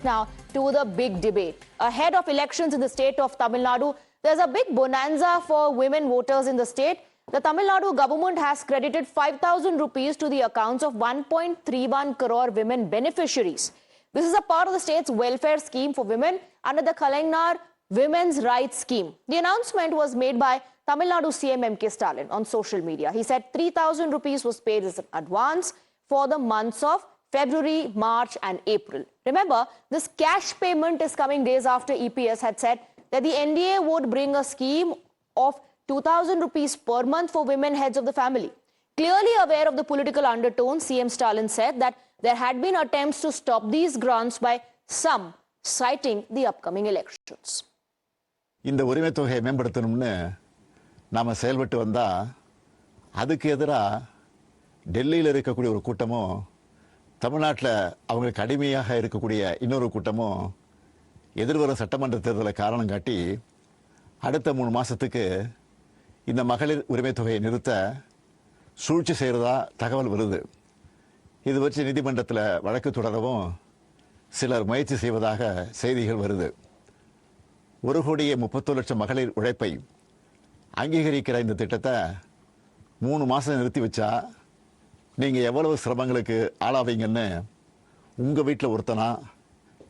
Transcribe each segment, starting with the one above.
Now to the big debate. Ahead of elections in the state of Tamil Nadu, there's a big bonanza for women voters in the state. The Tamil Nadu government has credited 5,000 rupees to the accounts of 1.31 crore women beneficiaries. This is a part of the state's welfare scheme for women under the Kalaignar Women's Rights Scheme. The announcement was made by Tamil Nadu CM MK Stalin on social media. He said 3,000 rupees was paid as an advance for the months of February, March and April. Remember, this cash payment is coming days after EPS had said that the NDA would bring a scheme of 2,000 rupees per month for women heads of the family. Clearly aware of the political undertone, CM Stalin said that there had been attempts to stop these grants by some, citing the upcoming elections. இந்த உரிமை தொகையை மேம்படுத்தணும்னு நாம செயல்பட்டு வந்தா அதுக்கு எதிராக டெல்லியில் இருக்கக்கூடிய ஒரு கூட்டமும் தமிழ்நாட்டில் அவங்களுக்கு அடிமையாக இருக்கக்கூடிய இன்னொரு கூட்டமும் எதிர்வரும் சட்டமன்ற தேர்தலை காரணம் காட்டி அடுத்த 3 மாசத்துக்கு இந்த மகளிர் உரிமை தொகையை நிறுத்த சூழ்ச்சி செய்கிறதா தகவல் வருது. இது வச்சு நீதிமன்றத்தில் வழக்கு தொடரவும் சிலர் முயற்சி செய்வதாக செய்திகள் வருது. 1,31,00,000 மகளிர் உழைப்பை அங்கீகரிக்கிற இந்த திட்டத்தை 3 மாசம் நிறுத்தி வச்சா நீங்க எவ்வளவு சிரமங்களுக்கு ஆளாவீங்கன்னு உங்க வீட்ல ஒருத்தனா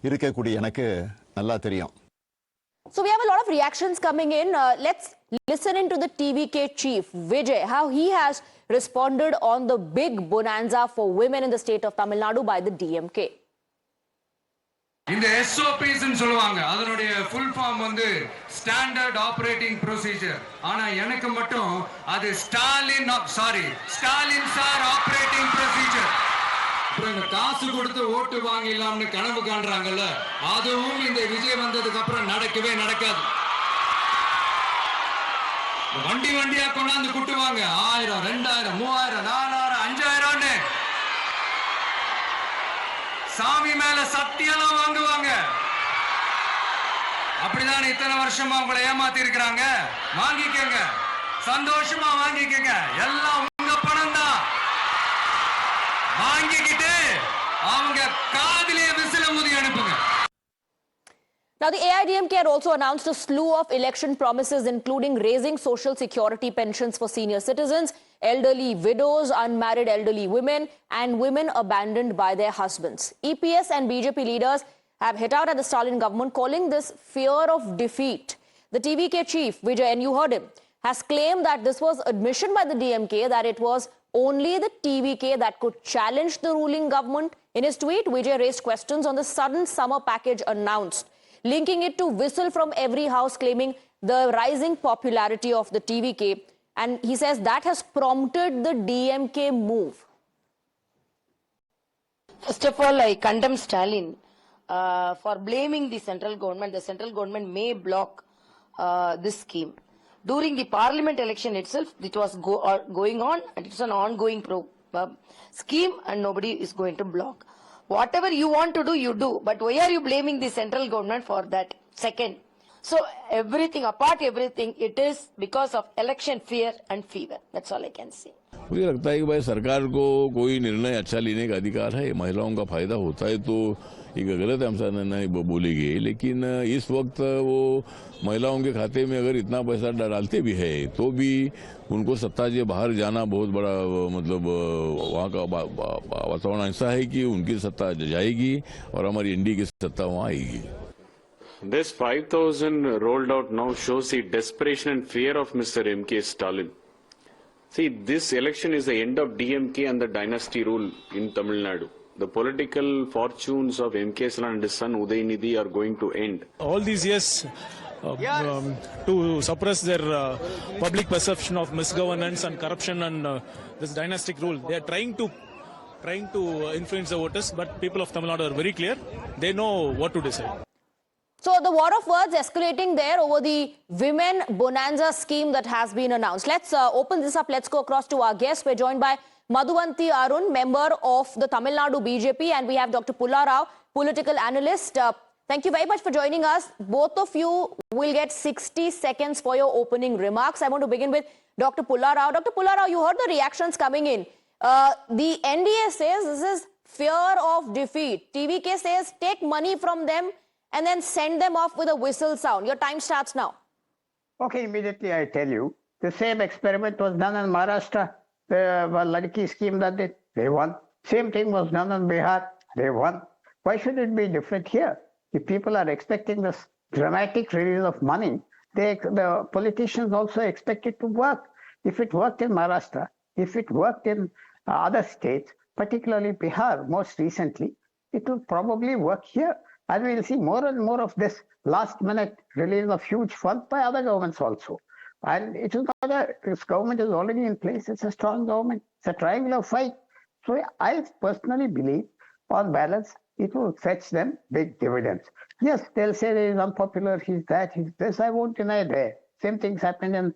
இருக்கக்கூடிய எனக்கு நல்லா தெரியும். So we have a lot of reactions coming in. Let's listen into the TVK chief Vijay, how he has responded on the big bonanza for women in the state of Tamil Nadu by the DMK. இந்த SOPs ன்னு சொல்லுவாங்க, அதனுடைய full form வந்து standard operating procedure. ஆனா எனக்கு மட்டும் அது Stalin sir operating procedure. அப்புறம் காசு கொடுத்து ஓட்டு வாங்கிடலாம்னு கனவு காண்றாங்கல்ல, அதுவும் இந்த விஜய் வந்ததுக்கு அப்புறம் நடக்கவே நடக்காது. வண்டி வண்டியா கொண்டாந்து குட்டுவாங்க, 1000 2000 3000 4000 5000 சாமி மேல சத்தியெல்லாம் வாங்குவாங்க. அப்படிதான் இத்தனை வருஷமா உங்களை ஏமாத்தி இருக்கிறாங்க. வாங்கிக்கங்க, சந்தோஷமா வாங்கிக்கங்க, எல்லாம் உங்க பணம் தான். வாங்கிக்கிட்டு அவங்க காதிலே விசில ஊதி அனுப்புங்க. Now, the AIDMK had also announced a slew of election promises, including raising social security pensions for senior citizens, elderly widows, unmarried elderly women, and women abandoned by their husbands. EPS and BJP leaders have hit out at the Stalin government, calling this fear of defeat. The TVK chief, Vijay, and you heard him, has claimed that this was admission by the DMK that it was only the TVK that could challenge the ruling government. In his tweet, Vijay raised questions on the sudden summer package announced, linking it to whistle from every house, claiming the rising popularity of the TVK. And he says that has prompted the DMK move. First of all, I condemn Stalin for blaming the central government. The central government may block this scheme. During the parliament election itself, it was going on, and it's an ongoing scheme, and nobody is going to block. Whatever you want to do, you do. But why are you blaming the central government for that? Second, so everything, it is because of election fear and fever. That's all I can say. मुझे लगता है कि भाई सरकार को कोई निर्णय अच्छा लेने का अधिकार है. महिलाओं का फायदा होता है तो ये गलत हमसे नहीं बोलेगी, लेकिन इस वक्त वो महिलाओं के खाते में अगर इतना पैसा डालते भी है तो भी उनको सत्ता से बाहर जाना बहुत बड़ा, मतलब वहाँ का वातावरण ऐसा है कि उनकी सत्ता जाएगी और हमारी एनडीए की सत्ता वहाँ आएगी. This 5,000 rolled out now shows the desperation and fear of Mr. MK Stalin. See, this election is the end of DMK and the dynasty rule in Tamil Nadu. The political fortunes of MK Stalin and his son Udaynidhi are going to end. All these years, to suppress their public perception of misgovernance and corruption and this dynastic rule, they are trying to influence the voters. But people of Tamil Nadu are very clear; they know what to decide. So the war of words escalating there over the women bonanza scheme that has been announced. Let's open this up. Let's go across to our guests. We're joined by Madhuvanti Arun, member of the Tamil Nadu BJP, and we have Dr. Pulla Rao, political analyst. Thank you very much for joining us. Both of you will get 60 seconds for your opening remarks. I want to begin with Dr. Pulla Rao. Dr. Pulla Rao, you heard the reactions coming in. The NDA says this is fear of defeat. TVK says take money from them and then send them off with a whistle sound. Your time starts now. Okay, immediately I tell you. The same experiment was done in Maharashtra. The Ladki scheme that they won. Same thing was done in Bihar. They won. Why should it be different here? If people are expecting this dramatic release of money, the politicians also expect it to work. If it worked in Maharashtra, if it worked in other states, particularly Bihar most recently, it will probably work here. And we'll see more and more of this last minute release of huge funds by other governments also. And it is not this government is already in place. It's a strong government. It's a triangular fight. So I personally believe, on balance, it will fetch them big dividends. Yes, they'll say he is unpopular, he's that, he's this. I won't deny that. Same things happened in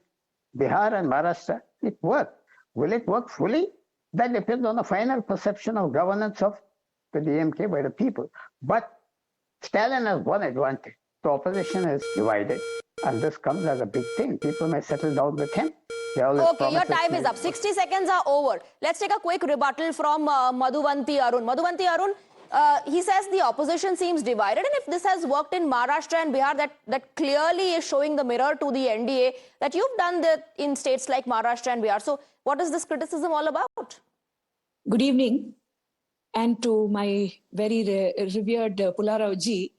Bihar and Maharashtra. It worked. Will it work fully? That depends on the final perception of governance of the DMK by the people. But Stalin has one advantage. The opposition is divided. And this comes as a big thing. People may settle down with him. Okay, your time is up. 60 seconds are over. Let's take a quick rebuttal from Madhuvanti Arun. Madhuvanti Arun, he says the opposition seems divided, and if this has worked in Maharashtra and Bihar, that clearly is showing the mirror to the NDA that you've done that in states like Maharashtra and Bihar. So what is this criticism all about? Good evening, and to my very revered Pularao ji.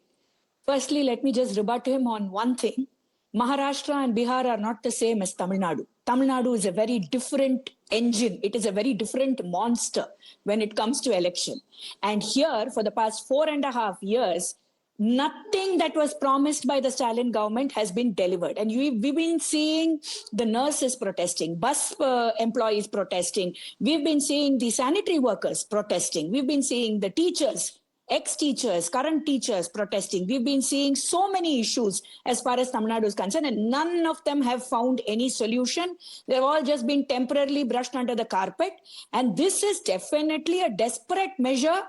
Firstly, let me just rebut him on one thing. Maharashtra and Bihar are not the same as Tamil Nadu. Tamil Nadu is a very different engine. It is a very different monster when it comes to election. And here, for the past 4.5 years, nothing that was promised by the Stalin government has been delivered. And we've been seeing the nurses protesting, bus employees protesting. We've been seeing the sanitary workers protesting. We've been seeing the teachers, ex-teachers, current teachers protesting. We've been seeing so many issues as far as Tamil Nadu is concerned, and none of them have found any solution. They've all just been temporarily brushed under the carpet. And this is definitely a desperate measure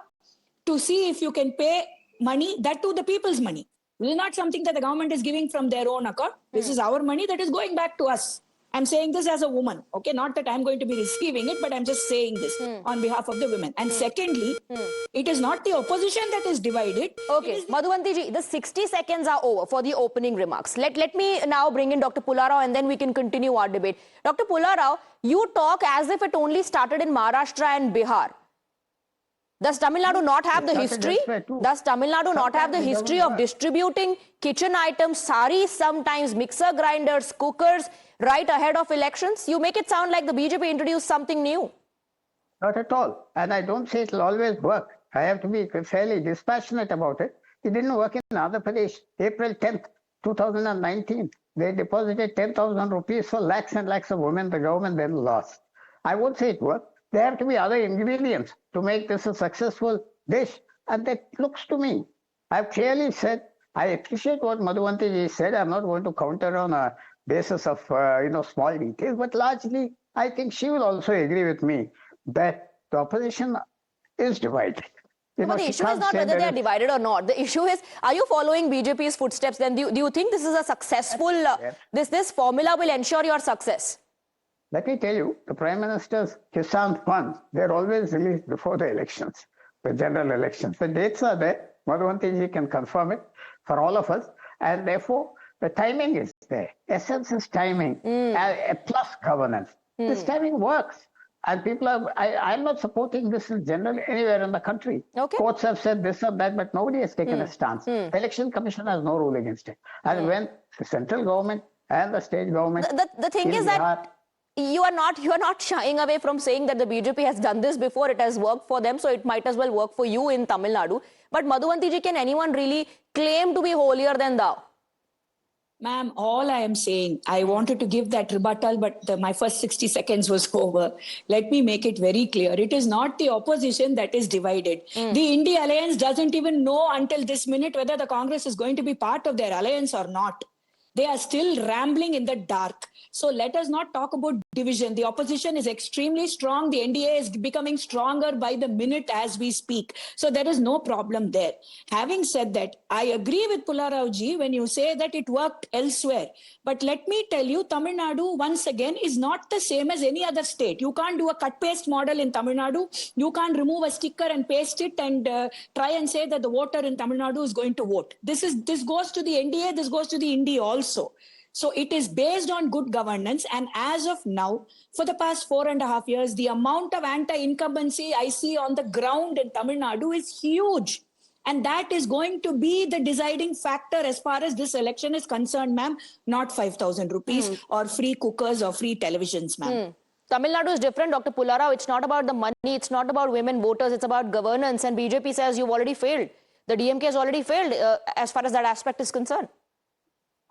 to see if you can pay money, that to the people's money. This is not something that the government is giving from their own account. This is our money that is going back to us. I'm saying this as a woman, okay? Not that I'm going to be receiving it, but I'm just saying this on behalf of the women. And secondly, it is not the opposition that is divided. Okay, Madhuvanti ji, the 60 seconds are over for the opening remarks. Let me now bring in Dr. Pularao and then we can continue our debate. Dr. Pularao, you talk as if it only started in Maharashtra and Bihar. Does Tamil Nadu not have the history? Does Tamil Nadu not have the history of distributing kitchen items, saris sometimes, mixer grinders, cookers, right ahead of elections? You make it sound like the BJP introduced something new. Not at all. And I don't say it will always work. I have to be fairly dispassionate about it. It didn't work in Andhra Pradesh. April 10th, 2019, they deposited 10,000 rupees for lakhs and lakhs of women. The government then lost. I won't say it worked. There have to be other ingredients to make this a successful dish. And that looks to me. I've clearly said, I appreciate what Madhuvanti ji said. I'm not going to counter on a basis of, small details. But largely, I think she will also agree with me that the opposition is divided. But the issue is not whether they are divided or not. The issue is, are you following BJP's footsteps? Then do you think this is a successful, this formula will ensure your success? Let me tell you, the Prime Minister's Kisan funds, they're always released before the elections, the general elections. The dates are there. Madhuvanti ji can confirm it for all of us. And therefore, the timing is there. Essence is timing, plus governance. This timing works. And people are, I'm not supporting this in general anywhere in the country. Okay. Courts have said this or that, but nobody has taken a stance. The Election Commission has no rule against it. And when the central government and the state government... The thing is that you are not shying away from saying that the BJP has done this before. It has worked for them, so it might as well work for you in Tamil Nadu. But Madhuvanti ji, can anyone really claim to be holier than thou? Ma'am, all I am saying, I wanted to give that rebuttal, but my first 60 seconds was over. Let me make it very clear. It is not the opposition that is divided. The India Alliance doesn't even know until this minute whether the Congress is going to be part of their alliance or not. They are still rambling in the dark. So let us not talk about division. The opposition is extremely strong. The NDA is becoming stronger by the minute as we speak. So there is no problem there. Having said that, I agree with Pularao ji when you say that it worked elsewhere. But let me tell you, Tamil Nadu, once again, is not the same as any other state. You can't do a cut-paste model in Tamil Nadu. You can't remove a sticker and paste it and try and say that the voter in Tamil Nadu is going to vote. This goes to the NDA, this goes to the India also. So it is based on good governance. And as of now, for the past 4.5 years, the amount of anti-incumbency I see on the ground in Tamil Nadu is huge. And that is going to be the deciding factor as far as this election is concerned, ma'am, not 5,000 rupees or free cookers or free televisions, ma'am. Tamil Nadu is different, Dr. Pularao. It's not about the money. It's not about women voters. It's about governance. And BJP says you've already failed. The DMK has already failed as far as that aspect is concerned.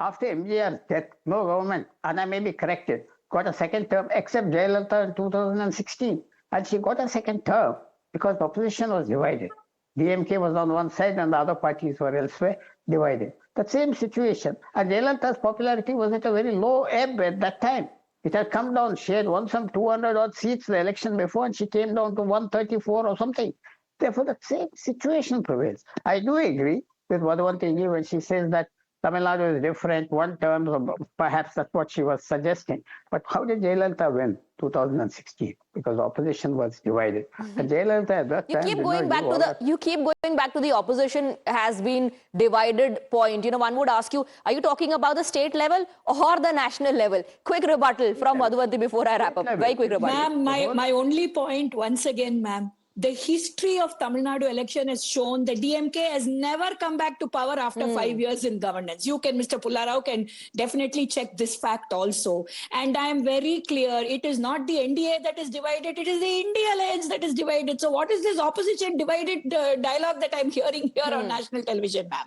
After MGR's death, no government, and I may be corrected, got a second term except Jayalalitha in 2016. And she got a second term because the opposition was divided. DMK was on one side and the other parties were elsewhere, divided. The same situation. And Jayalalitha's popularity was at a very low ebb at that time. It had come down. She had won some 200 odd seats the election before, and she came down to 134 or something. Therefore, the same situation prevails. I do agree with Madhavanti when she says that Tamil Nadu is different, one term, perhaps that's what she was suggesting. But how did Jayalalitha win 2016? Because the opposition was divided. And Jayalalitha at that time You keep going back to the opposition has been divided point. You know, one would ask you, are you talking about the state level or the national level? Quick rebuttal from Madhavanti before I wrap up. Very quick rebuttal. Ma'am, my only point, once again, ma'am, the history of Tamil Nadu election has shown that DMK has never come back to power after 5 years in governance. You can, Mr. Pularao can definitely check this fact also. And I am very clear, it is not the NDA that is divided, it is the India Alliance that is divided. So what is this opposition divided dialogue that I'm hearing here on national television, ma'am?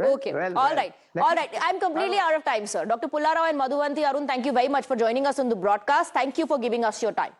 Okay, all right. I'm completely out of time, sir. Dr. Pularao and Madhavanti Arun, thank you very much for joining us on the broadcast. Thank you for giving us your time.